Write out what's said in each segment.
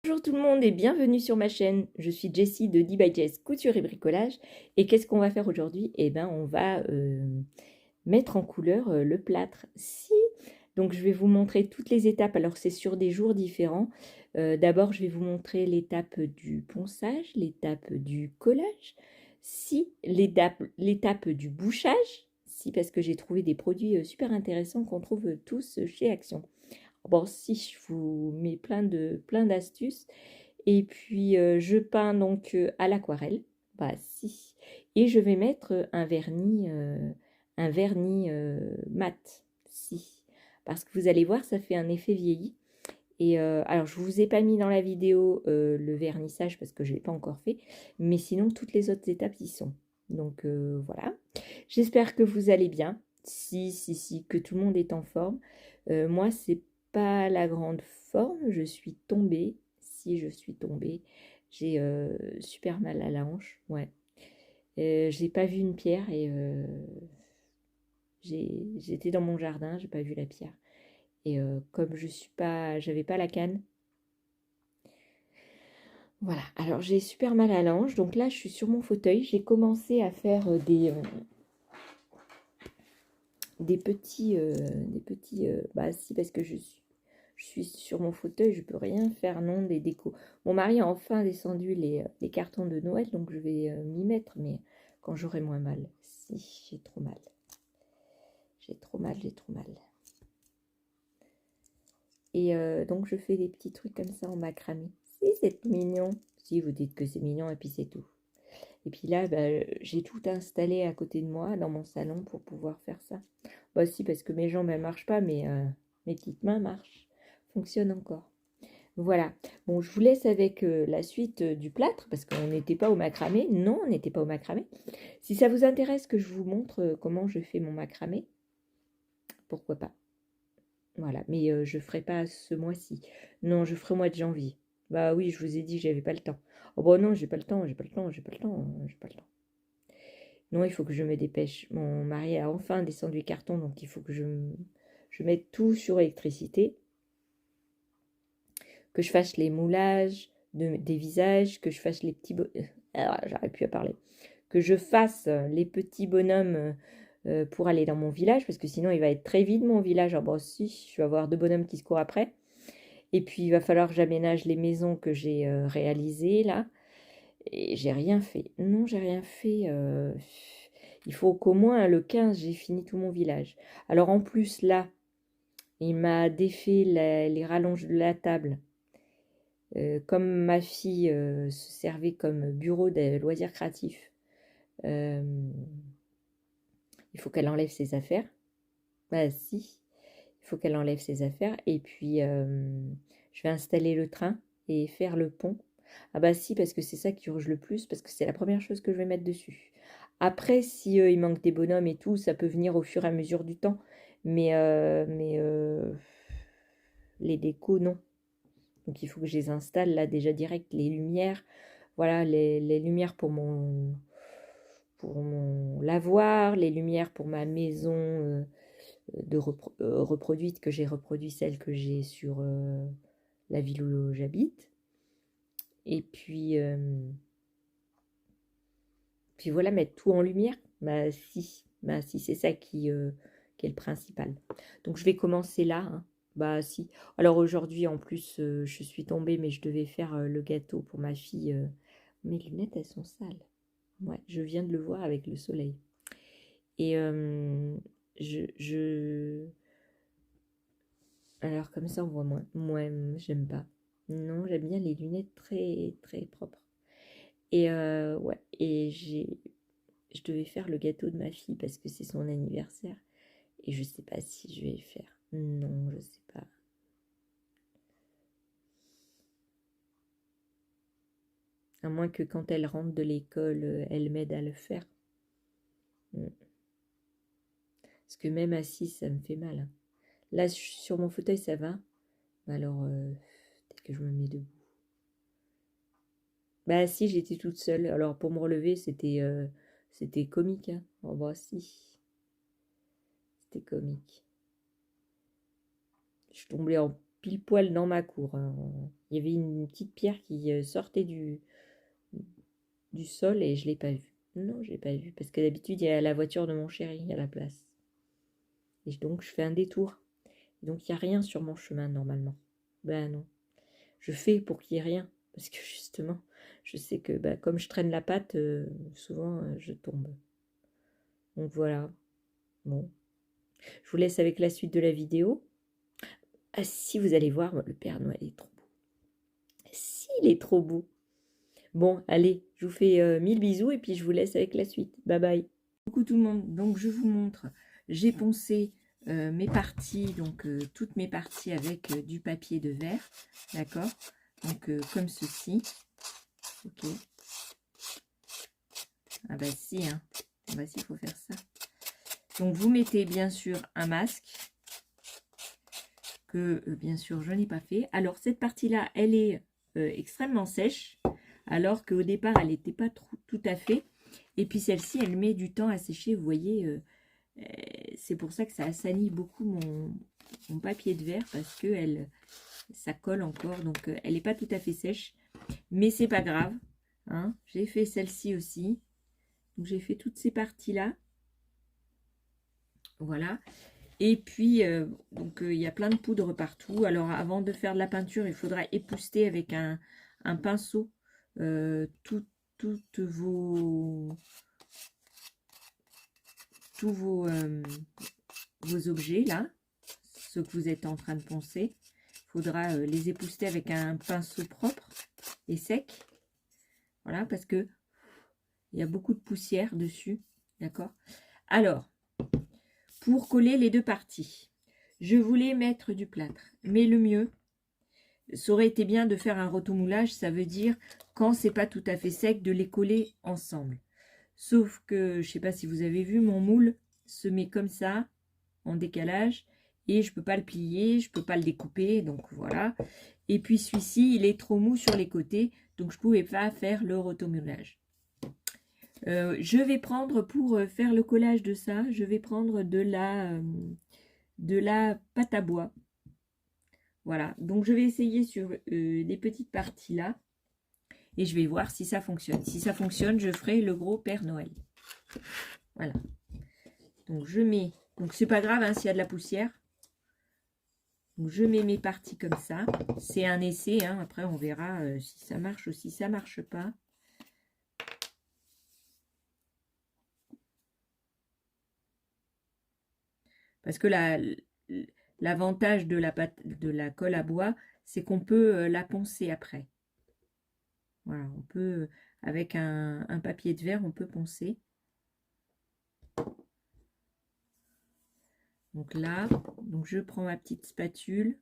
Bonjour tout le monde et bienvenue sur ma chaîne. Je suis Jessie de D by Jess Couture et Bricolage. Et qu'est-ce qu'on va faire aujourd'hui? Eh ben, on va mettre en couleur le plâtre. Donc je vais vous montrer toutes les étapes. Alors c'est sur des jours différents. D'abord, je vais vous montrer l'étape du ponçage, l'étape du collage, l'étape du bouchage, parce que j'ai trouvé des produits super intéressants qu'on trouve tous chez Action. Bon, je vous mets plein d'astuces. Et puis, je peins donc à l'aquarelle. Et je vais mettre un vernis mat. Parce que vous allez voir, ça fait un effet vieilli. Et alors, je ne vous ai pas mis dans la vidéo le vernissage parce que je ne l'ai pas encore fait. Mais sinon, toutes les autres étapes y sont. Donc, voilà. J'espère que vous allez bien. Que tout le monde est en forme. Moi, c'est pas la grande forme. Je suis tombée. Je suis tombée. J'ai super mal à la hanche. Ouais. J'ai pas vu une pierre et j'étais dans mon jardin. J'ai pas vu la pierre. Et comme j'avais pas la canne. Voilà. Alors j'ai super mal à la hanche. Donc là, je suis sur mon fauteuil. J'ai commencé à faire parce que je suis sur mon fauteuil, je peux rien faire, non, des décos. Mon mari a enfin descendu les cartons de Noël, donc je vais m'y mettre, mais quand j'aurai moins mal. J'ai trop mal. J'ai trop mal, j'ai trop mal. Et donc je fais des petits trucs comme ça en macramé. C'est mignon. Si, vous dites que c'est mignon et puis c'est tout. Et puis là, j'ai tout installé à côté de moi, dans mon salon, pour pouvoir faire ça. Parce que mes jambes, elles marchent pas, mais mes petites mains marchent, fonctionnent encore. Voilà. Bon, je vous laisse avec la suite du plâtre, parce qu'on n'était pas au macramé. Non, on n'était pas au macramé. Si ça vous intéresse que je vous montre comment je fais mon macramé, pourquoi pas. Voilà, mais je ne ferai pas ce mois-ci. Non, je ferai au mois de janvier. Bah oui, je vous ai dit, j'avais pas le temps. Oh bon, non, j'ai pas le temps, j'ai pas le temps, j'ai pas le temps, j'ai pas le temps. Non, il faut que je me dépêche. Mon mari a enfin descendu les cartons, donc il faut que je mette tout sur électricité. Que je fasse les moulages des visages, que je fasse les petits... Alors, j'arrive plus à parler. Que je fasse les petits bonhommes pour aller dans mon village, parce que sinon il va être très vide mon village. Alors bon, si, je vais avoir 2 bonhommes qui se courent après. Et puis il va falloir que j'aménage les maisons que j'ai réalisées là. Et j'ai rien fait. Non, j'ai rien fait. Il faut qu'au moins le 15, j'ai fini tout mon village. Alors en plus là, il m'a défait les rallonges de la table. Comme ma fille se servait comme bureau de loisirs créatifs, il faut qu'elle enlève ses affaires. Bah si, il faut qu'elle enlève ses affaires. Et puis, je vais installer le train et faire le pont. Ah bah si, parce que c'est ça qui urge le plus, parce que c'est la première chose que je vais mettre dessus. Après, si il manque des bonhommes et tout, ça peut venir au fur et à mesure du temps. Mais les décos, non. Donc il faut que je les installe là déjà direct, les lumières. Voilà, les lumières pour mon lavoir, les lumières pour ma maison reproduite, que j'ai reproduit celle que j'ai sur la ville où j'habite. Et puis voilà, mettre tout en lumière. Bah si, c'est ça qui est le principal. Donc je vais commencer là, hein. Bah si. Alors aujourd'hui en plus je suis tombée mais je devais faire le gâteau pour ma fille. Mes lunettes elles sont sales. Ouais, je viens de le voir avec le soleil. Et je... Alors comme ça on voit moins. Moi j'aime pas. Non, j'aime bien les lunettes très très propres. Et ouais, je devais faire le gâteau de ma fille parce que c'est son anniversaire. Et je sais pas si je vais le faire. Non, je sais pas. À moins que quand elle rentre de l'école, elle m'aide à le faire. Mm. Parce que même assise, ça me fait mal, hein. Là, sur mon fauteuil, ça va. Alors, peut-être que je me mets debout. Bah si, j'étais toute seule. Alors, pour me relever, c'était comique, hein. Oh, bah si, c'était comique. Je tombais en pile poil dans ma cour, hein. Il y avait une petite pierre qui sortait du sol et je l'ai pas vue. Non, je l'ai pas vue parce que d'habitude il y a la voiture de mon chéri à la place. Et donc je fais un détour. Donc il n'y a rien sur mon chemin normalement. Ben non. Je fais pour qu'il n'y ait rien. Parce que justement, je sais que bah, comme je traîne la patte, souvent je tombe. Donc voilà. Bon. Je vous laisse avec la suite de la vidéo. Ah si, vous allez voir, le Père Noël est trop beau. Si, il est trop beau. Bon, allez, je vous fais 1000 bisous et puis je vous laisse avec la suite. Bye bye. Coucou tout le monde. Donc je vous montre. J'ai poncé mes parties, donc toutes mes parties avec du papier de verre. D'accord. Donc comme ceci. Ok. Ah bah si, hein. Ah bah si, il faut faire ça. Donc vous mettez bien sûr un masque. Que bien sûr je n'ai pas fait. Alors cette partie-là, elle est extrêmement sèche. Alors qu'au départ, elle n'était pas tout à fait. Et puis celle-ci, elle met du temps à sécher. Vous voyez, c'est pour ça que ça assainit beaucoup mon papier de verre. Parce que ça colle encore. Donc elle n'est pas tout à fait sèche. Mais c'est pas grave. Hein. J'ai fait celle-ci aussi. Donc j'ai fait toutes ces parties-là. Voilà. Et puis, donc il y a plein de poudre partout. Alors avant de faire de la peinture, il faudra épousseter avec un pinceau toutes tous vos objets là, ceux que vous êtes en train de poncer. Il faudra les épousseter avec un pinceau propre et sec. Voilà, parce que il y a beaucoup de poussière dessus. D'accord. Alors, pour coller les deux parties, je voulais mettre du plâtre, mais le mieux, ça aurait été bien de faire un rotomoulage, ça veut dire quand c'est pas tout à fait sec, de les coller ensemble. Sauf que, je sais pas si vous avez vu, mon moule se met comme ça, en décalage, et je peux pas le plier, je peux pas le découper, donc voilà. Et puis celui-ci, il est trop mou sur les côtés, donc je pouvais pas faire le rotomoulage. Je vais prendre, pour faire le collage de ça, je vais prendre de la pâte à bois. Voilà, donc je vais essayer sur les petites parties là. Et je vais voir si ça fonctionne. Si ça fonctionne, je ferai le gros Père Noël. Voilà. Donc je mets, donc c'est pas grave hein, s'il y a de la poussière. Donc je mets mes parties comme ça. C'est un essai, hein. Après on verra si ça marche ou si ça marche pas. Parce que l'avantage de la colle à bois, c'est qu'on peut la poncer après. Voilà, on peut, avec un papier de verre, on peut poncer. Donc là, donc je prends ma petite spatule.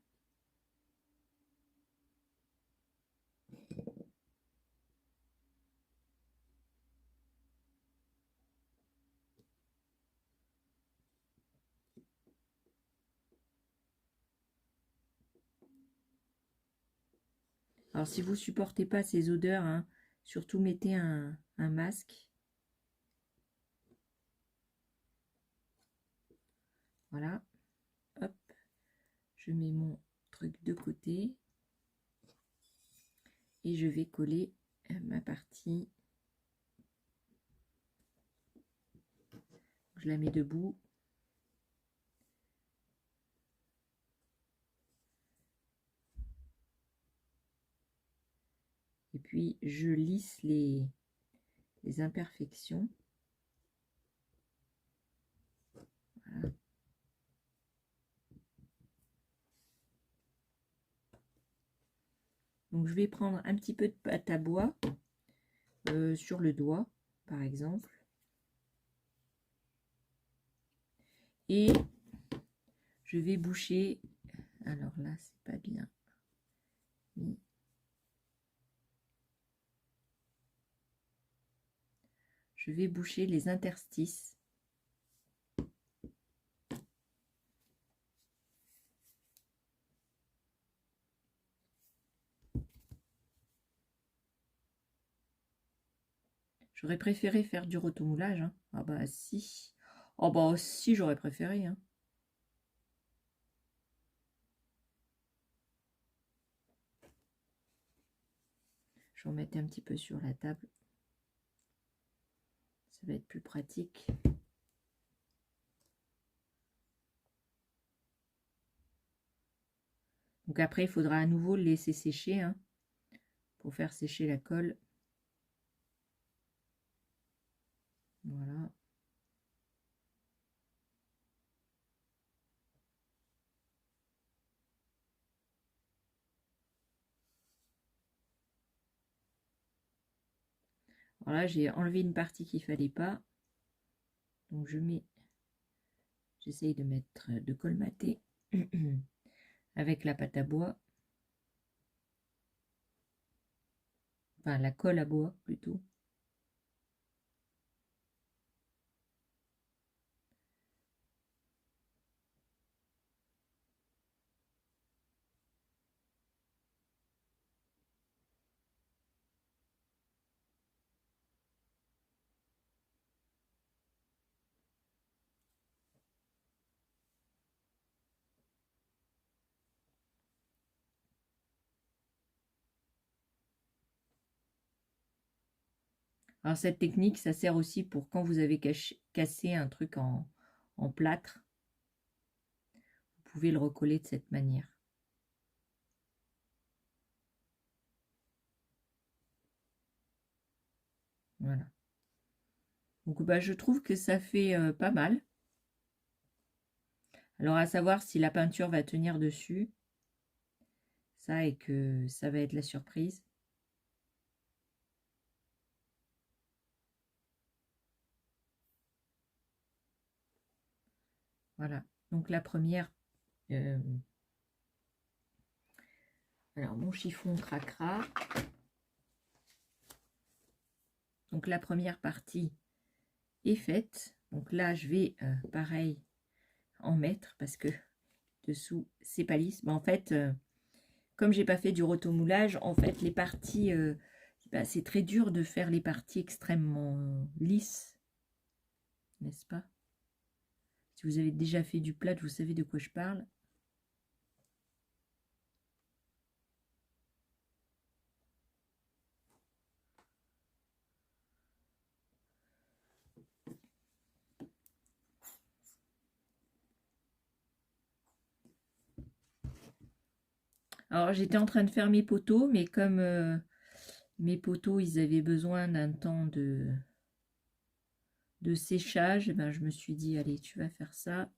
Alors si vous supportez pas ces odeurs, hein, surtout mettez un masque. Voilà. Hop. Je mets mon truc de côté. Et je vais coller ma partie. Je la mets debout. Et puis je lisse les imperfections. Voilà. Donc je vais prendre un petit peu de pâte à bois sur le doigt, par exemple. Et je vais boucher. Alors là, c'est pas bien. Je vais boucher les interstices. J'aurais préféré faire du rotomoulage. Hein. Ah bah si. Oh bah si, j'aurais préféré. Hein. Je vais en mettre un petit peu sur la table. Ça va être plus pratique. Donc après, il faudra à nouveau le laisser sécher hein, pour faire sécher la colle. Voilà. Voilà, j'ai enlevé une partie qu'il ne fallait pas. Donc j'essaye de mettre, de colmater avec la pâte à bois. Enfin, la colle à bois plutôt. Alors cette technique, ça sert aussi pour quand vous avez cassé un truc en plâtre. Vous pouvez le recoller de cette manière. Voilà. Donc bah, je trouve que ça fait pas mal. Alors à savoir si la peinture va tenir dessus. Ça et que ça va être la surprise. Voilà. Donc la première... alors mon chiffon craquera. Donc la première partie est faite. Donc là je vais pareil en mettre parce que dessous c'est pas lisse. Mais en fait, comme j'ai pas fait du rotomoulage, en fait les parties, bah, c'est très dur de faire les parties extrêmement lisses, n'est-ce pas? Si vous avez déjà fait du plâtre, vous savez de quoi je parle. Alors j'étais en train de faire mes poteaux, mais comme mes poteaux ils avaient besoin d'un temps de séchage, eh ben, je me suis dit allez tu vas faire ça.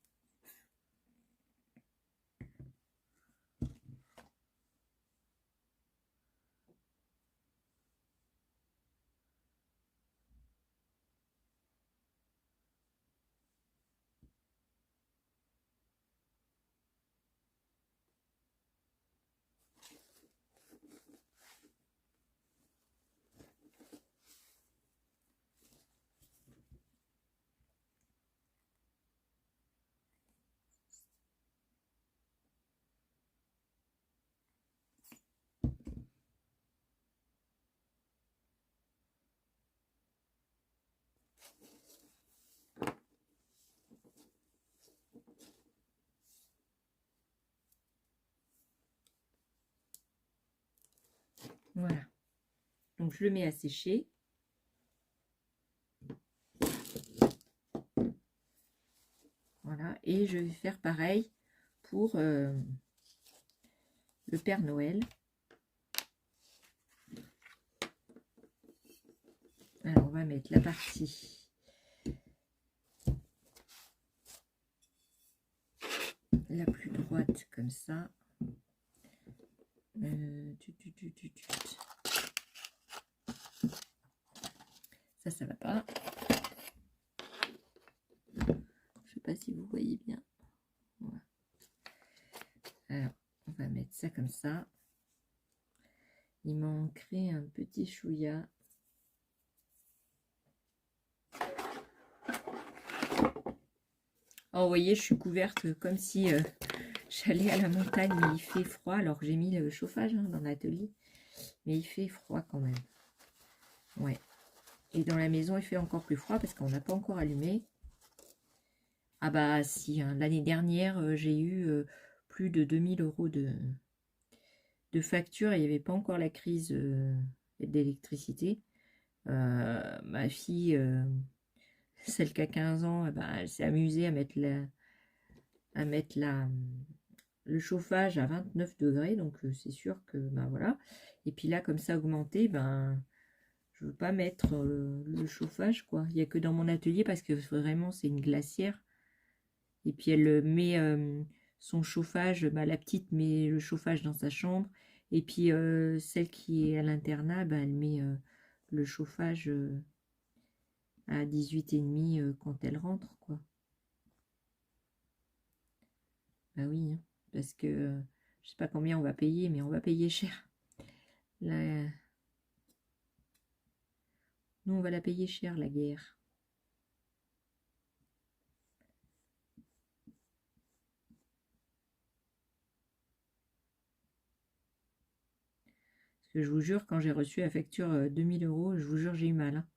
Voilà. Donc je le mets à sécher. Voilà. Et je vais faire pareil pour le Père Noël. Alors on va mettre la partie la plus droite comme ça. Ça va pas. Je sais pas si vous voyez bien. Voilà. Alors, on va mettre ça comme ça. Il manquerait un petit chouïa. Oh, vous voyez, je suis couverte comme si j'allais à la montagne, mais il fait froid. Alors j'ai mis le chauffage hein, dans l'atelier, mais il fait froid quand même. Ouais. Et dans la maison, il fait encore plus froid parce qu'on n'a pas encore allumé. Ah bah si, hein, l'année dernière, j'ai eu plus de 2000 € de facture et il n'y avait pas encore la crise. Il d'électricité. Ma fille, celle qui a 15 ans, ben, elle s'est amusée à mettre le chauffage à 29 degrés, donc c'est sûr que ben voilà. Et puis là, comme ça augmenté, ben je veux pas mettre le chauffage, quoi. Il n'y a que dans mon atelier parce que vraiment c'est une glacière. Et puis elle met son chauffage, bah, la petite met le chauffage dans sa chambre. Et puis celle qui est à l'internat, bah, elle met le chauffage à 18,5 quand elle rentre, quoi. Bah oui, hein, parce que je sais pas combien on va payer, mais on va payer cher. Là, nous, on va la payer cher, la guerre. Parce que je vous jure, quand j'ai reçu la facture 2000 euros, je vous jure, j'ai eu mal, hein.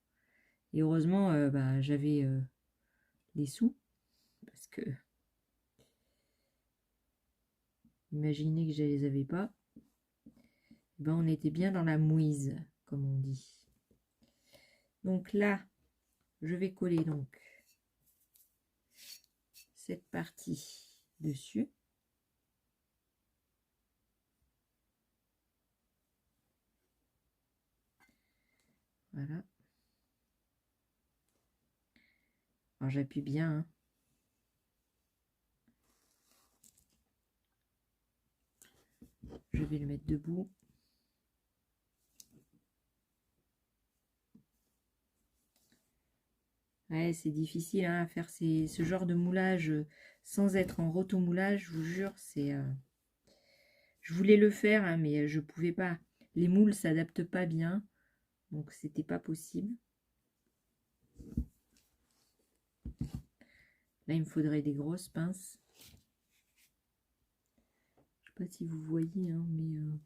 Et heureusement, bah, j'avais les sous, parce que imaginez que je les avais pas. Ben, on était bien dans la mouise, comme on dit. Donc là, je vais coller donc cette partie dessus. Voilà. Alors j'appuie bien, hein. Je vais le mettre debout. Ouais, c'est difficile, hein, à faire ce genre de moulage sans être en rotomoulage, je vous jure, c'est... Je voulais le faire, hein, mais je pouvais pas. Les moules s'adaptent pas bien, donc c'était pas possible. Là, il me faudrait des grosses pinces. Je sais pas si vous voyez, hein, mais...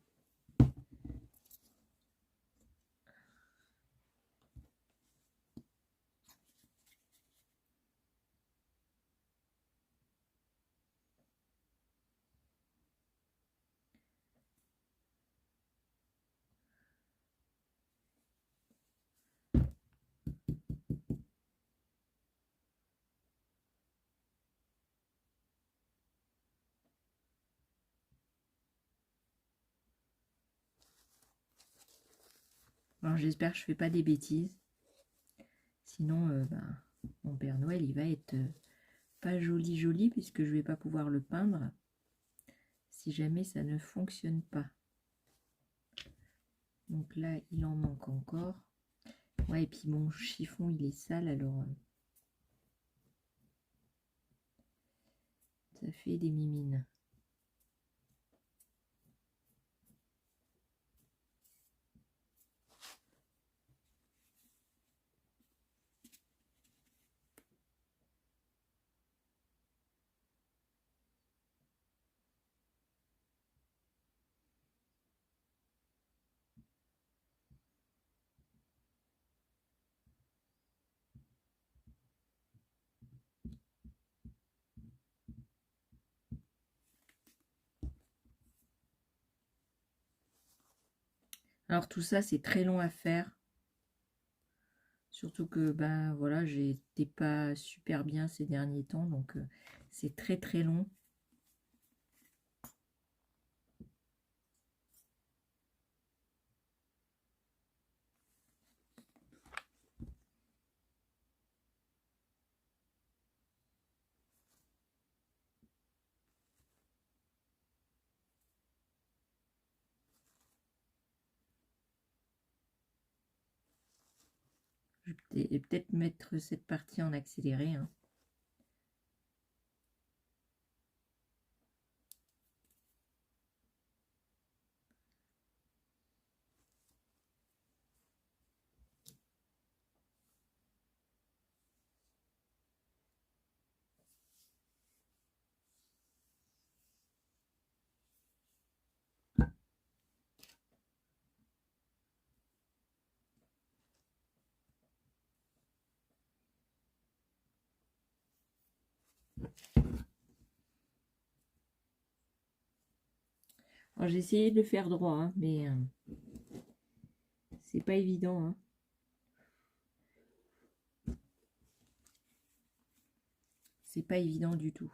Alors j'espère que je fais pas des bêtises. Sinon, ben, mon Père Noël, il va être pas joli puisque je vais pas pouvoir le peindre si jamais ça ne fonctionne pas. Donc là, il en manque encore. Ouais, et puis mon chiffon, il est sale, alors ça fait des mimines. Alors tout ça, c'est très long à faire. Surtout que, ben voilà, j'étais pas super bien ces derniers temps, donc c'est très très long. Je vais peut-être mettre cette partie en accéléré, hein. Alors j'ai essayé de le faire droit, hein, mais C'est pas évident, hein. C'est pas évident du tout.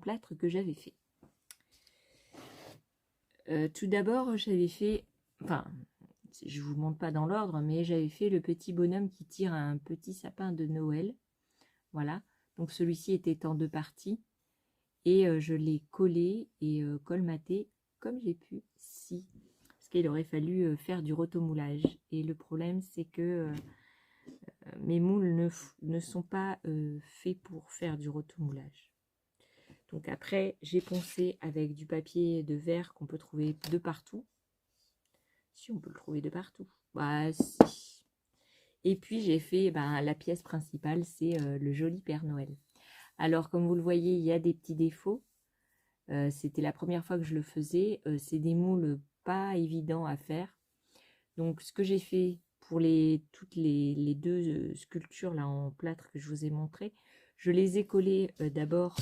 Plâtre que j'avais fait. Tout d'abord, j'avais fait, enfin, je vous montre pas dans l'ordre, mais j'avais fait le petit bonhomme qui tire un petit sapin de Noël. Voilà. Donc celui-ci était en 2 parties et je l'ai collé et colmaté comme j'ai pu ici. Parce qu'il aurait fallu faire du rotomoulage. Et le problème, c'est que mes moules ne sont pas faits pour faire du rotomoulage. Donc après, j'ai poncé avec du papier de verre qu'on peut trouver de partout. Si on peut le trouver de partout. Bah si. Et puis j'ai fait la pièce principale, c'est le joli Père Noël. Alors comme vous le voyez, il y a des petits défauts. C'était la première fois que je le faisais. C'est des moules pas évidents à faire. Donc ce que j'ai fait pour toutes les deux sculptures là en plâtre que je vous ai montré, je les ai collées d'abord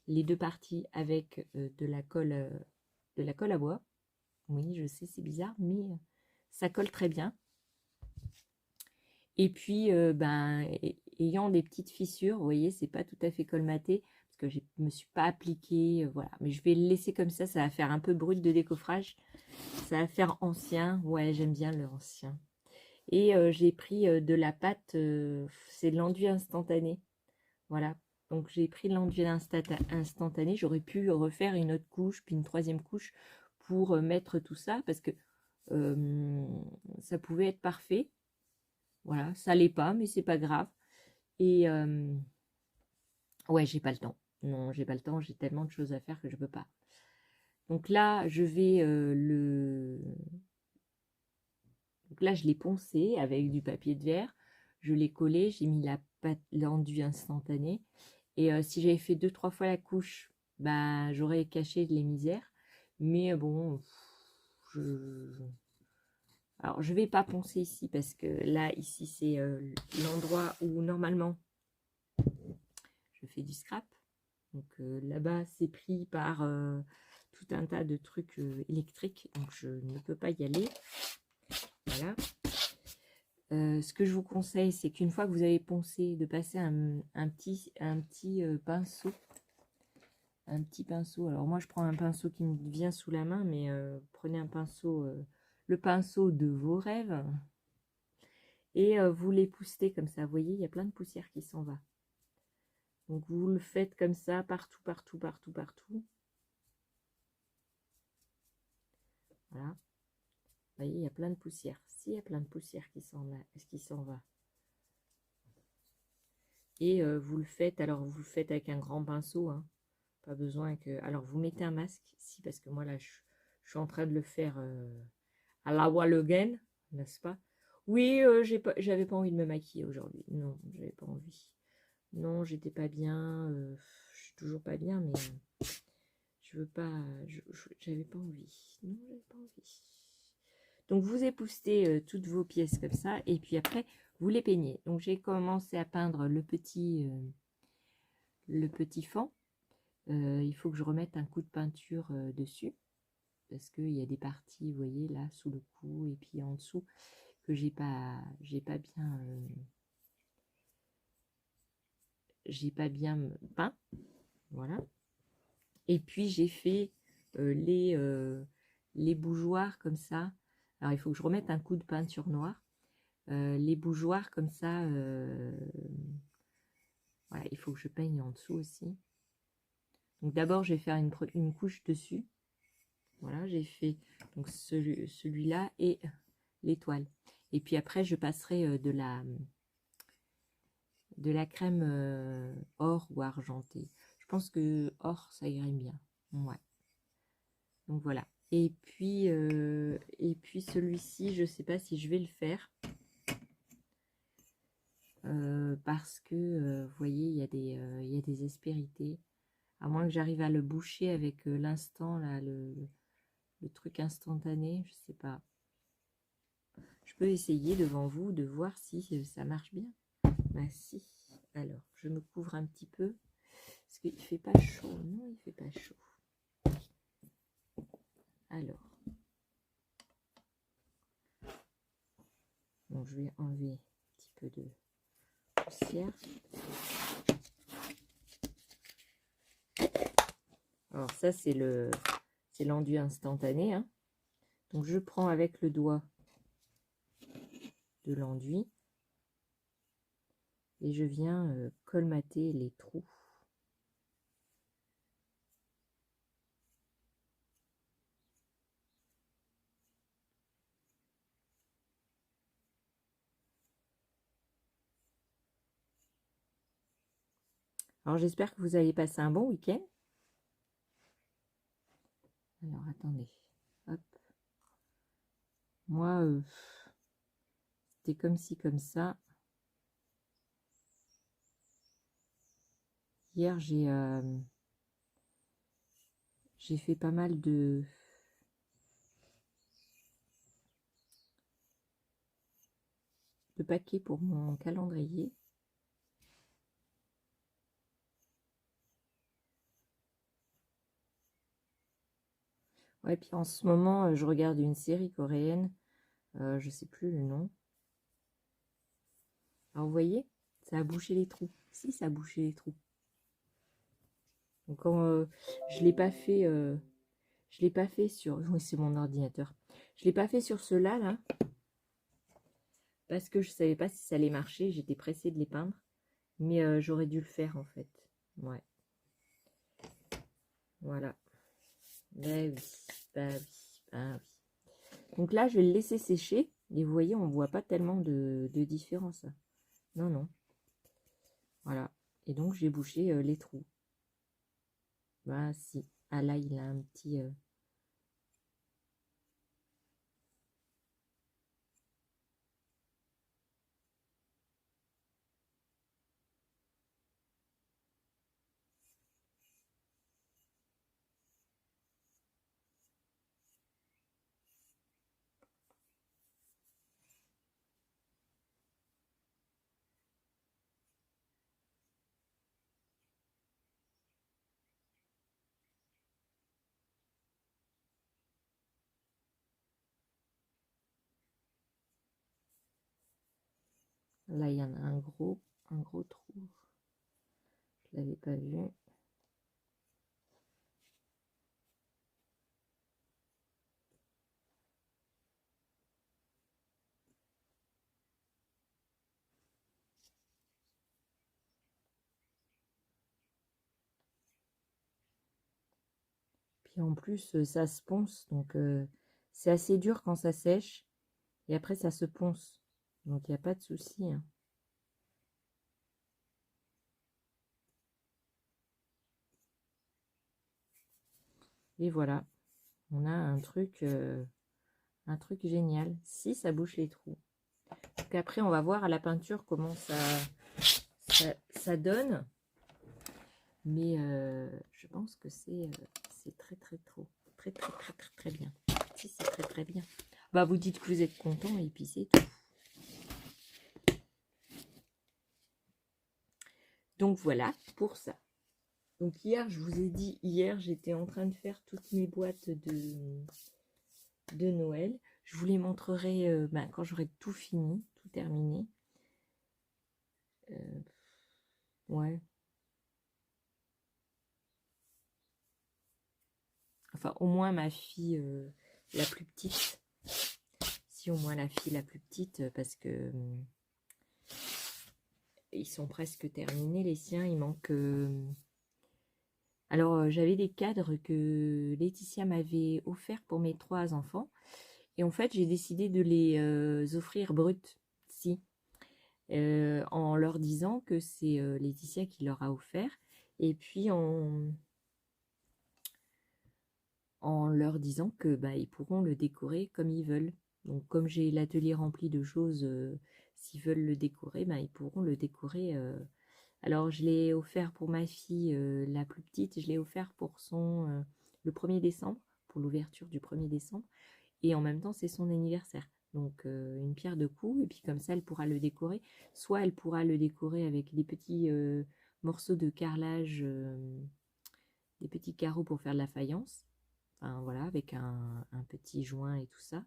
les deux parties avec de la colle à bois. Oui, je sais, c'est bizarre, mais ça colle très bien. Et puis, ayant des petites fissures, vous voyez, c'est pas tout à fait colmaté parce que je me suis pas appliquée, voilà. Mais je vais le laisser comme ça va faire un peu brut de décoffrage. Ça va faire ancien. Ouais, j'aime bien le ancien. Et j'ai pris de la pâte, c'est de l'enduit instantané. Voilà. Donc j'ai pris de l'enduit instantané. J'aurais pu refaire une autre couche, puis une troisième couche pour mettre tout ça parce que ça pouvait être parfait. Voilà, ça l'est pas, mais c'est pas grave. Et ouais, j'ai pas le temps. Non, j'ai pas le temps, j'ai tellement de choses à faire que je peux pas. Donc là, je vais Donc là, je l'ai poncé avec du papier de verre. Je l'ai collé, j'ai mis la pâte, l'enduit instantané. Et si j'avais fait 2-3 fois la couche, j'aurais caché les misères. Mais bon, je... Alors, je vais pas poncer ici parce que là, ici, c'est l'endroit où normalement je fais du scrap. Donc là-bas, c'est pris par tout un tas de trucs électriques. Donc, je ne peux pas y aller. Voilà. Ce que je vous conseille, c'est qu'une fois que vous avez poncé, de passer un petit pinceau. Un petit pinceau. Alors moi, je prends un pinceau qui me vient sous la main, mais prenez un pinceau, le pinceau de vos rêves. Et vous l'époustez comme ça. Vous voyez, il y a plein de poussière qui s'en va. Donc vous le faites comme ça, partout, partout, partout, partout. Voilà. Vous voyez, il y a plein de poussière. S'il y a plein de poussière qui s'en va. Et vous le faites, alors vous le faites avec un grand pinceau, hein. Pas besoin que... Alors vous mettez un masque, si, parce que moi là, je suis en train de le faire à la wall again, n'est-ce pas? Oui, j'avais pas envie de me maquiller aujourd'hui. Non, j'avais pas envie. Non, j'étais pas bien. Je suis toujours pas bien, mais je veux pas. J'avais pas envie. Non, j'avais pas envie. Donc vous époustez toutes vos pièces comme ça, et puis après vous les peignez. Donc j'ai commencé à peindre le petit fond. Il faut que je remette un coup de peinture dessus parce qu'il y a des parties, vous voyez, là sous le cou et puis en dessous que j'ai pas bien peint. Voilà. Et puis j'ai fait les bougeoirs comme ça. Alors il faut que je remette un coup de peinture noire. Les bougeoirs comme ça, voilà, il faut que je peigne en dessous aussi. Donc d'abord je vais faire une couche dessus. Voilà, j'ai fait donc celui-là et l'étoile. Et puis après, je passerai de la crème or ou argentée. Je pense que or, ça irait bien. Ouais. Donc voilà. Et puis celui-ci, je ne sais pas si je vais le faire. Parce que, vous voyez, il y a des aspérités. À moins que j'arrive à le boucher avec l'instant, là, le truc instantané, je sais pas. Je peux essayer devant vous de voir si ça marche bien. Bah si. Alors, je me couvre un petit peu. Parce qu'il ne fait pas chaud. Non, il ne fait pas chaud. Alors. Donc, je vais enlever un petit peu de poussière. Alors, ça, c'est l'enduit instantané. Hein. Donc, je prends avec le doigt de l'enduit. Et je viens colmater les trous. Alors, j'espère que vous avez passé un bon week-end. Alors, attendez. Hop. Moi, c'était comme ci, comme ça. Hier, j'ai fait pas mal de paquets pour mon calendrier. Ouais, puis en ce moment, je regarde une série coréenne. Je sais plus le nom. Alors, vous voyez, ça a bouché les trous. Si, ça a bouché les trous. Donc, je l'ai pas fait, je l'ai pas fait sur. Oui, c'est mon ordinateur. Je l'ai pas fait sur ceux-là, là, parce que je savais pas si ça allait marcher. J'étais pressée de les peindre, mais j'aurais dû le faire en fait. Ouais, voilà. Bah oui, bah oui, bah oui. Donc là, je vais le laisser sécher. Et vous voyez, on voit pas tellement de différence. Non, non. Voilà. Et donc, j'ai bouché les trous. Bah si. Ah là, il a un petit... Là, il y en a un gros trou. Je l'avais pas vu. Puis en plus, ça se ponce. Donc, c'est assez dur quand ça sèche. Et après, ça se ponce. Donc, il n'y a pas de souci, hein. Et voilà. On a un truc génial. Si, ça bouche les trous. Donc après, on va voir à la peinture comment ça donne. Mais je pense que c'est très très trop. Très très très très très bien. Si, c'est très très bien. Bah, vous dites que vous êtes content et puis c'est tout. Donc voilà pour ça. Donc hier, je vous ai dit, hier, j'étais en train de faire toutes mes boîtes de Noël. Je vous les montrerai quand j'aurai tout fini, tout terminé. Ouais. Enfin, au moins ma fille la plus petite. Si au moins la fille la plus petite, parce que ils sont presque terminés, les siens. Il manque... Alors, j'avais des cadres que Laetitia m'avait offerts pour mes 3 enfants. Et en fait, j'ai décidé de les offrir bruts, si, en leur disant que c'est Laetitia qui leur a offert. Et puis, en leur disant que bah, ils pourront le décorer comme ils veulent. Donc, comme j'ai l'atelier rempli de choses, s'ils veulent le décorer, bah, ils pourront le décorer. Alors, je l'ai offert pour ma fille la plus petite, je l'ai offert pour le 1er décembre, pour l'ouverture du 1er décembre. Et en même temps, c'est son anniversaire. Donc, une pierre deux coups. Et puis, comme ça, elle pourra le décorer. Soit elle pourra le décorer avec des petits morceaux de carrelage, des petits carreaux pour faire de la faïence. Enfin, voilà, avec un petit joint et tout ça.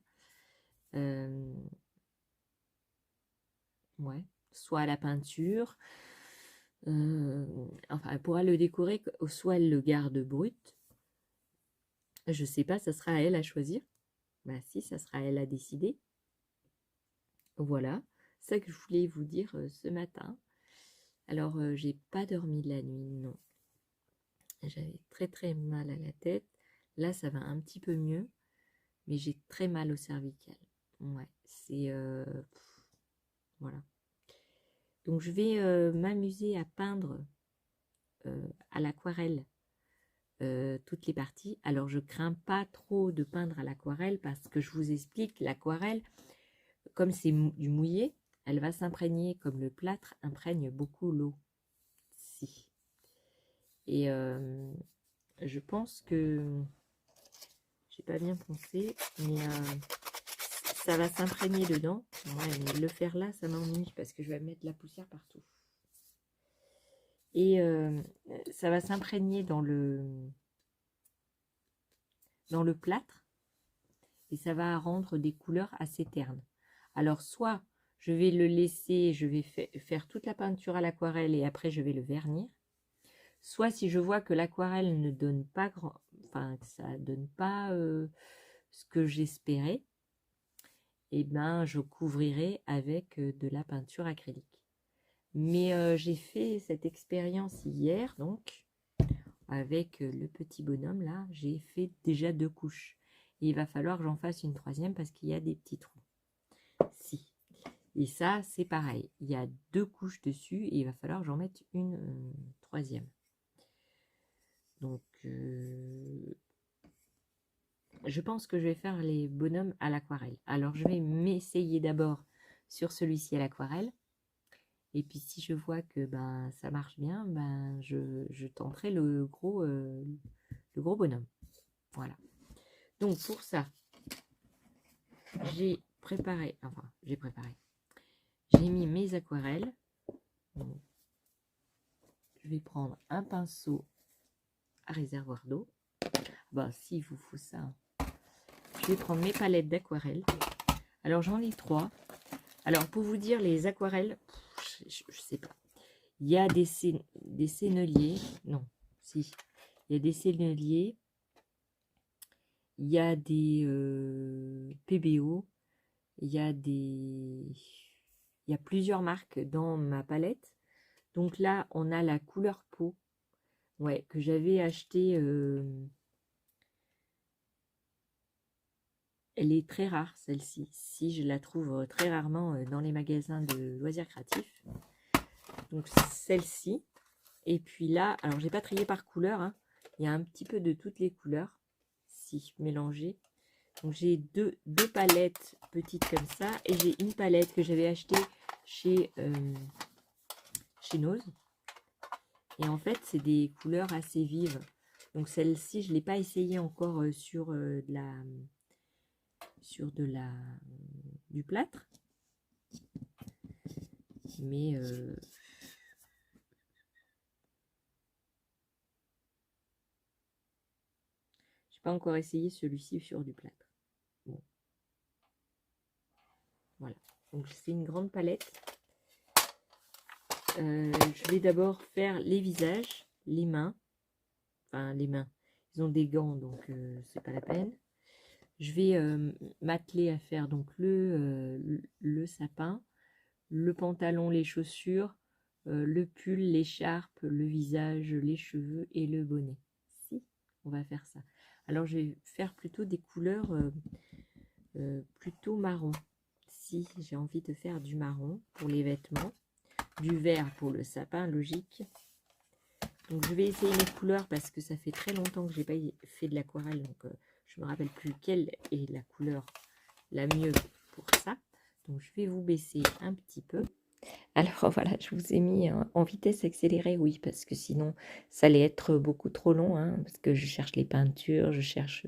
Euh, ouais. Soit à la peinture. Enfin, elle pourra le décorer, soit elle le garde brut. Je sais pas, ça sera à elle à choisir. Bah si, ça sera à elle à décider. Voilà, ça que je voulais vous dire ce matin. Alors, j'ai pas dormi de la nuit, non. J'avais très très mal à la tête. Là, ça va un petit peu mieux, mais j'ai très mal au cervical. Ouais, c'est... voilà. Donc, je vais m'amuser à peindre à l'aquarelle toutes les parties. Alors, je crains pas trop de peindre à l'aquarelle parce que je vous explique, l'aquarelle, comme c'est du mouillé, elle va s'imprégner comme le plâtre imprègne beaucoup l'eau. Si. Et je pense que j'ai pas bien pensé, mais ça va s'imprégner dedans. Ouais, mais le faire là, ça m'ennuie parce que je vais mettre de la poussière partout. Et ça va s'imprégner dans le plâtre et ça va rendre des couleurs assez ternes. Alors soit je vais le laisser, je vais faire toute la peinture à l'aquarelle et après je vais le vernir. Soit si je vois que l'aquarelle ne donne pas enfin que ça donne pas ce que j'espérais, et ben je couvrirai avec de la peinture acrylique. Mais j'ai fait cette expérience hier, donc avec le petit bonhomme là, j'ai fait déjà 2 couches. Et il va falloir que j'en fasse une 3e parce qu'il y a des petits trous. Si. Et ça, c'est pareil. Il y a 2 couches dessus et il va falloir que j'en mette une 3e. Donc, je pense que je vais faire les bonhommes à l'aquarelle. Alors, je vais m'essayer d'abord sur celui-ci à l'aquarelle. Et puis, si je vois que ben, ça marche bien, ben, je tenterai le gros bonhomme. Voilà. Donc, pour ça, j'ai mis mes aquarelles. Donc, je vais prendre un pinceau à réservoir d'eau. Bah, s'il vous faut ça. Je vais prendre mes palettes d'aquarelle. Alors, j'en ai 3. Alors, pour vous dire, les aquarelles, je sais pas. Il y a des senneliers. Non, si. Il y a des senneliers. Il y a des PBO. Il y a plusieurs marques dans ma palette. Donc là, on a la couleur peau. Ouais, que j'avais acheté. Elle est très rare, celle-ci. Si, je la trouve très rarement dans les magasins de loisirs créatifs. Donc celle-ci. Et puis là, alors j'ai pas trié par couleur. Hein. Il y a un petit peu de toutes les couleurs. Si, mélangées. Donc j'ai deux palettes petites comme ça. Et j'ai une palette que j'avais achetée chez Nose. Et en fait, c'est des couleurs assez vives. Donc celle-ci, je ne l'ai pas essayée encore sur du plâtre. Mais je n'ai pas encore essayé celui-ci sur du plâtre. Bon. Voilà. Donc c'est une grande palette. Je vais d'abord faire les visages, les mains. Enfin, les mains. Ils ont des gants, donc c'est pas la peine. Je vais m'atteler à faire donc le sapin, le pantalon, les chaussures, le pull, l'écharpe, le visage, les cheveux et le bonnet. Si, on va faire ça. Alors, je vais faire plutôt des couleurs plutôt marron. Si, j'ai envie de faire du marron pour les vêtements, du vert pour le sapin, logique. Donc, je vais essayer les couleurs parce que ça fait très longtemps que j'ai pas fait de l'aquarelle. Donc, je me rappelle plus quelle est la couleur la mieux pour ça. Donc, je vais vous baisser un petit peu. Alors voilà, je vous ai mis en vitesse accélérée, oui, parce que sinon, ça allait être beaucoup trop long, hein, parce que je cherche les peintures, je cherche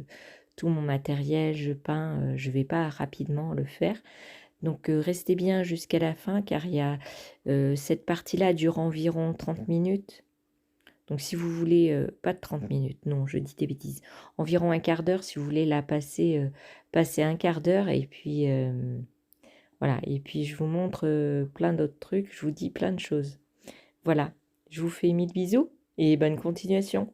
tout mon matériel, je peins, je ne vais pas rapidement le faire. Donc, restez bien jusqu'à la fin, car il y a cette partie-là dure environ 30 minutes. Donc, si vous voulez, pas de 30 minutes, non, je dis des bêtises, environ un quart d'heure, si vous voulez la passer, passer un quart d'heure, et puis... voilà, et puis je vous montre plein d'autres trucs, je vous dis plein de choses. Voilà, je vous fais mille bisous et bonne continuation.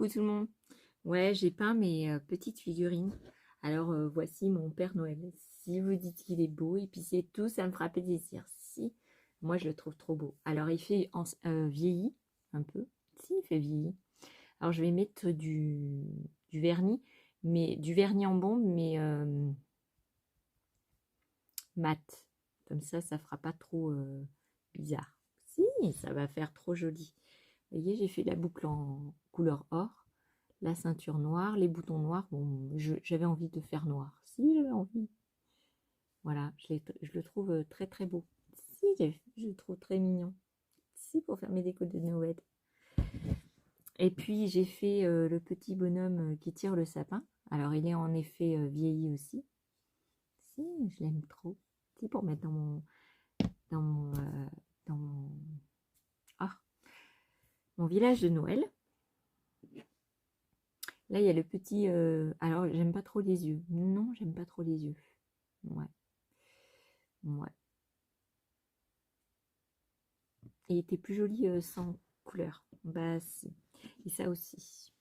coucou tout le monde. Ouais, j'ai peint mes petites figurines. Alors voici mon Père Noël. Si vous dites qu'il est beau, et puis c'est tout, ça me fera plaisir. Si, moi je le trouve trop beau. Alors il fait vieilli un peu. Si, il fait vieilli. Alors je vais mettre du vernis, mais du vernis en bombe, mais mat. Comme ça fera pas trop bizarre. Si, ça va faire trop joli. Vous voyez, j'ai fait la boucle en couleur or, la ceinture noire, les boutons noirs. Bon, j'avais envie de faire noir. Si, j'avais envie. Voilà, je le trouve très très beau. Si, je le trouve très mignon. Si, pour faire mes décos de Noël. Et puis, j'ai fait le petit bonhomme qui tire le sapin. Alors, il est en effet vieilli aussi. Si, je l'aime trop. Si, pour mettre dans mon, dans mon, ah, mon village de Noël. Là, il y a le petit... alors, j'aime pas trop les yeux. Non, j'aime pas trop les yeux. Ouais. Ouais. Il était plus joli sans couleur. Bah, si. Et ça aussi.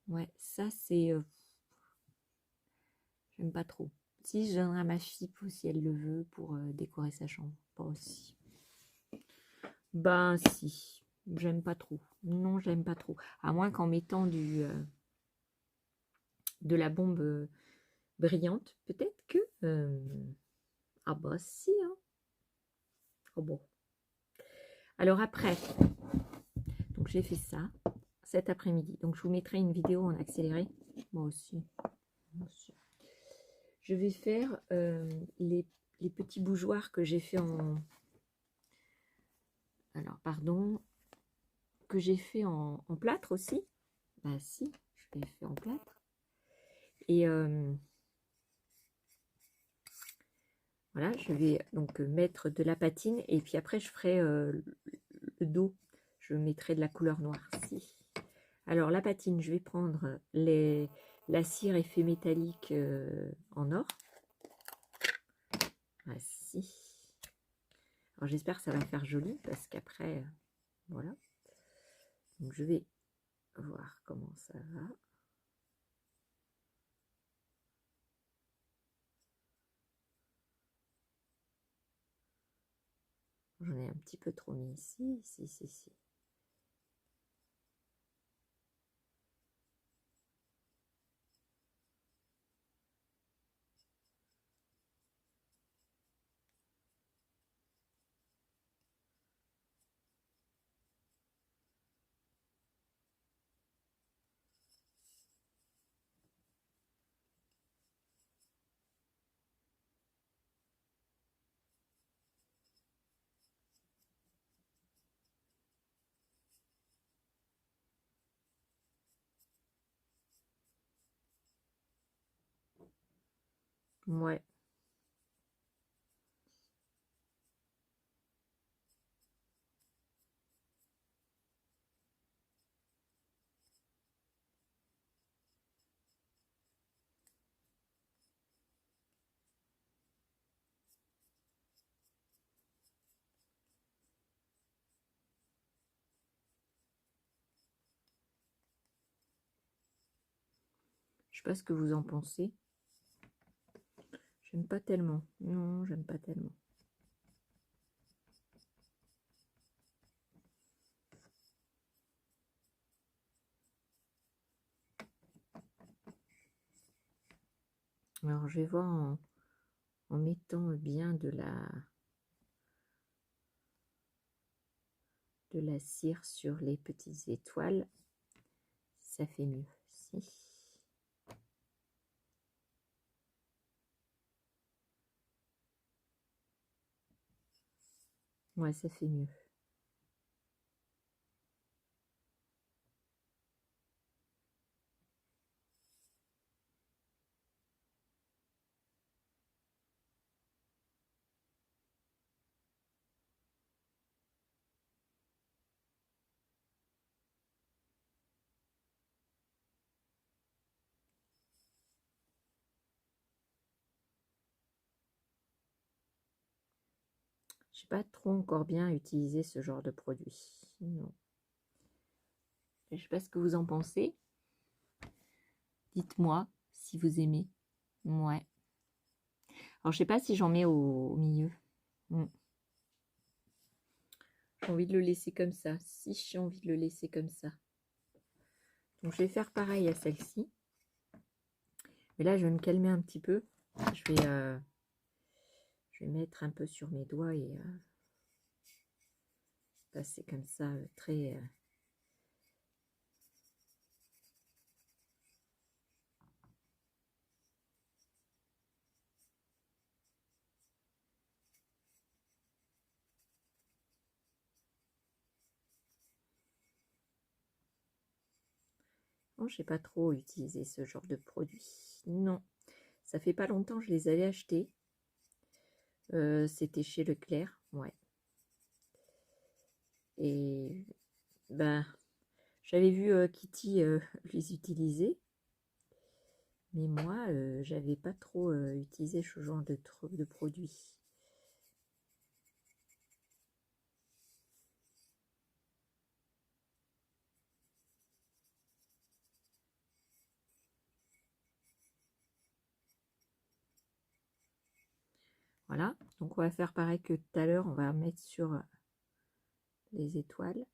Ouais, ça, c'est... j'aime pas trop. Si, je donnerai à ma fille si elle le veut pour décorer sa chambre. Pas aussi. Ben, si. J'aime pas trop. Non, j'aime pas trop. À moins qu'en mettant de la bombe brillante, peut-être que... ah bah si, hein. Oh bon. Alors après, donc j'ai fait ça cet après-midi. Donc je vous mettrai une vidéo en accéléré. Moi aussi. Moi aussi. Je vais faire les petits bougeoirs que j'ai fait en... Alors, pardon. Que j'ai fait en plâtre aussi. Bah si, je l'ai fait en plâtre. Et voilà, je vais donc mettre de la patine. Et puis après, je ferai le dos. Je mettrai de la couleur noire. Si. Alors, la patine, je vais prendre la cire effet métallique en or. Ah, si. Alors, j'espère que ça va faire joli parce qu'après, voilà. Donc, je vais voir comment ça va. J'en ai un petit peu trop mis ici, ici. Ouais. Je sais pas ce que vous en pensez. J'aime pas tellement. Non, j'aime pas tellement. Alors, je vais voir en mettant bien de la cire sur les petites étoiles. Ça fait mieux. Si. Ouais, ça fait mieux. Je n'ai pas trop encore bien utilisé ce genre de produit. Non. Je ne sais pas ce que vous en pensez. Dites-moi si vous aimez. Ouais. Alors, je sais pas si j'en mets au milieu. Mm. J'ai envie de le laisser comme ça. Si j'ai envie de le laisser comme ça. Donc, je vais faire pareil à celle-ci. Mais là, je vais me calmer un petit peu. Je vais mettre un peu sur mes doigts et passer comme ça, très... Oh, j'ai pas trop utilisé ce genre de produit. Non, ça fait pas longtemps que je les avais achetés. C'était chez Leclerc, ouais. Et ben, j'avais vu Kitty les utiliser, mais moi, j'avais pas trop utilisé ce genre de produit. Voilà, donc on va faire pareil que tout à l'heure, on va mettre sur les étoiles.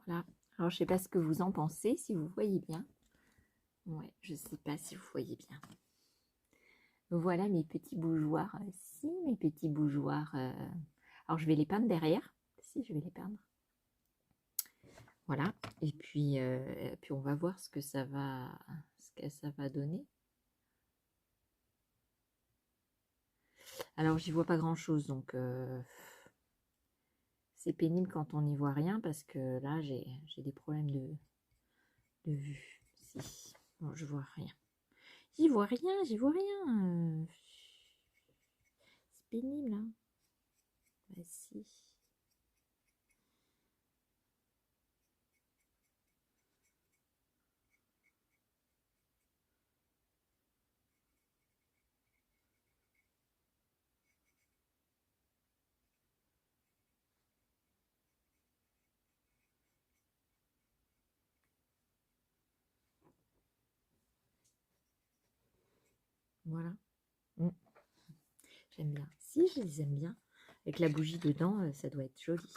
Voilà, alors je sais pas ce que vous en pensez, si vous voyez bien. Ouais, je sais pas si vous voyez bien. Voilà mes petits bougeoirs. Si, mes petits bougeoirs. Alors, je vais les peindre derrière. Si, je vais les peindre. Voilà. Et puis on va voir ce que ça va donner. Alors, j'y vois pas grand-chose, donc c'est pénible quand on n'y voit rien, parce que là, j'ai des problèmes de vue. Si, bon, je vois rien. J'y vois rien, j'y vois rien. C'est pénible, hein. Bah si. Voilà. Mm. J'aime bien. Si, je les aime bien. Avec la bougie dedans, ça doit être joli.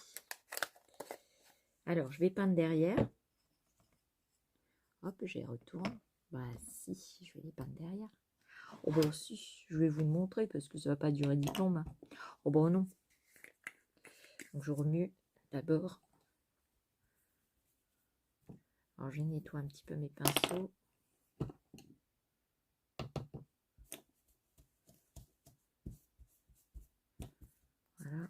Alors, je vais peindre derrière. Hop, j'y retourne. Bah si, je vais les peindre derrière. Oh bon, si, je vais vous le montrer parce que ça va pas durer 10 plombes. Hein. Oh bon, non. Donc, je remue d'abord. Alors, je nettoie un petit peu mes pinceaux. Voilà.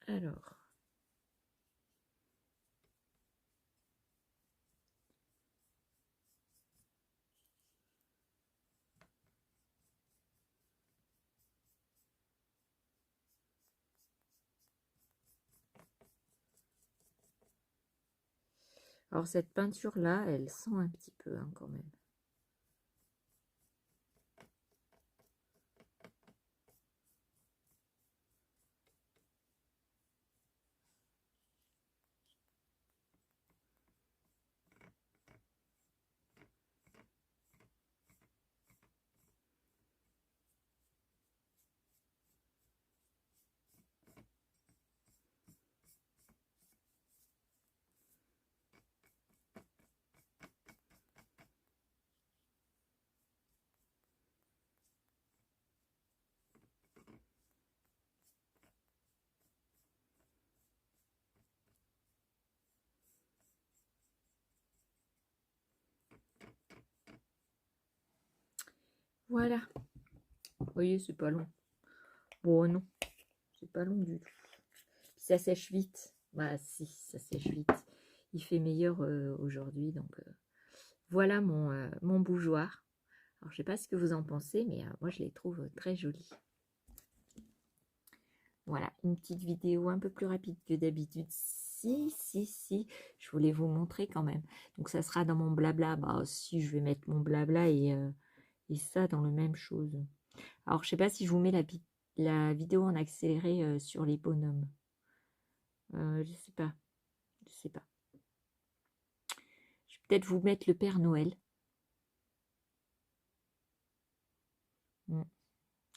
Alors. Alors, cette peinture-là, elle sent un petit peu hein, quand même. Voilà. Vous voyez, c'est pas long. Bon, non, c'est pas long du tout. Puis ça sèche vite. Bah si, ça sèche vite. Il fait meilleur aujourd'hui, donc voilà mon bougeoir. Alors, je sais pas ce que vous en pensez, mais moi, je les trouve très jolis. Voilà, une petite vidéo un peu plus rapide que d'habitude. Si, je voulais vous montrer quand même. Donc, ça sera dans mon blabla. Bah, si, je vais mettre mon blabla et ça dans le même chose. Alors, je sais pas si je vous mets la vidéo en accéléré sur les bonhommes. Je sais pas. Je sais pas. Je vais peut-être vous mettre le Père Noël.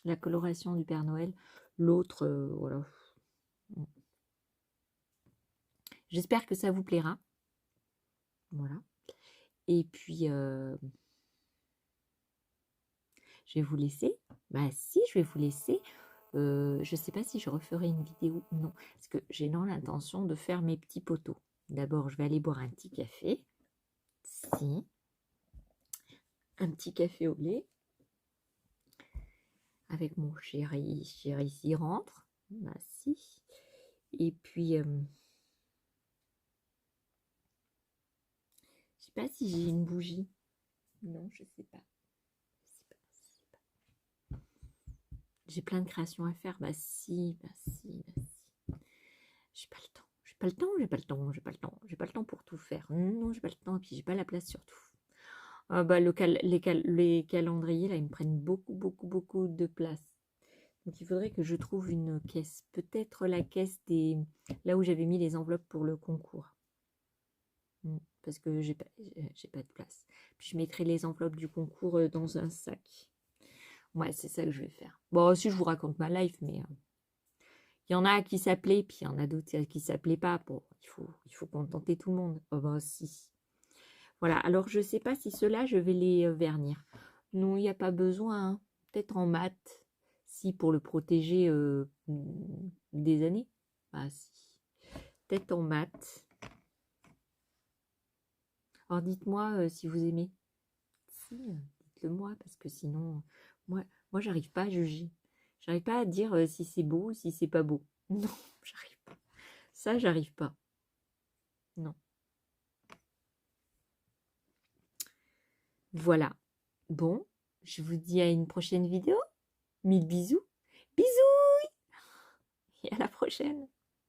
La coloration du Père Noël. L'autre, voilà. J'espère que ça vous plaira. Voilà. Et puis, je vais vous laisser. Bah si, je vais vous laisser. Je ne sais pas si je referai une vidéo ou non. Parce que j'ai dans l'intention de faire mes petits poteaux. D'abord, je vais aller boire un petit café. Si. Un petit café au lait. Avec mon chéri. Chéri s'y rentre. Bah si. Et puis, je sais pas si j'ai une bougie. Non, je sais pas. J'ai plein de créations à faire. Bah si. J'ai pas le temps. J'ai pas le temps pour tout faire. Non, j'ai pas le temps. Et puis j'ai pas la place surtout. Bah, les calendriers, là, ils me prennent beaucoup de place. Donc il faudrait que je trouve une caisse. Peut-être la caisse là où j'avais mis les enveloppes pour le concours. Parce que j'ai pas de place. Puis je mettrai les enveloppes du concours dans un sac. Ouais, c'est ça que je vais faire. Bon, aussi je vous raconte ma life, mais il y en a qui s'appelaient, puis il y en a d'autres qui s'appelaient pas. Bon, il faut contenter tout le monde. Oh bah si. Voilà, alors je sais pas si ceux-là, je vais les vernir. Non, il n'y a pas besoin, hein. Peut-être en mat, si pour le protéger des années. Ah si. Peut-être en mat. Alors dites-moi si vous aimez. Si, dites-le moi, parce que sinon, moi j'arrive pas à juger. J'arrive pas à dire si c'est beau ou si c'est pas beau. Non, j'arrive pas. Ça, j'arrive pas. Non. Voilà. Bon, je vous dis à une prochaine vidéo. Mille bisous. Bisous et à la prochaine.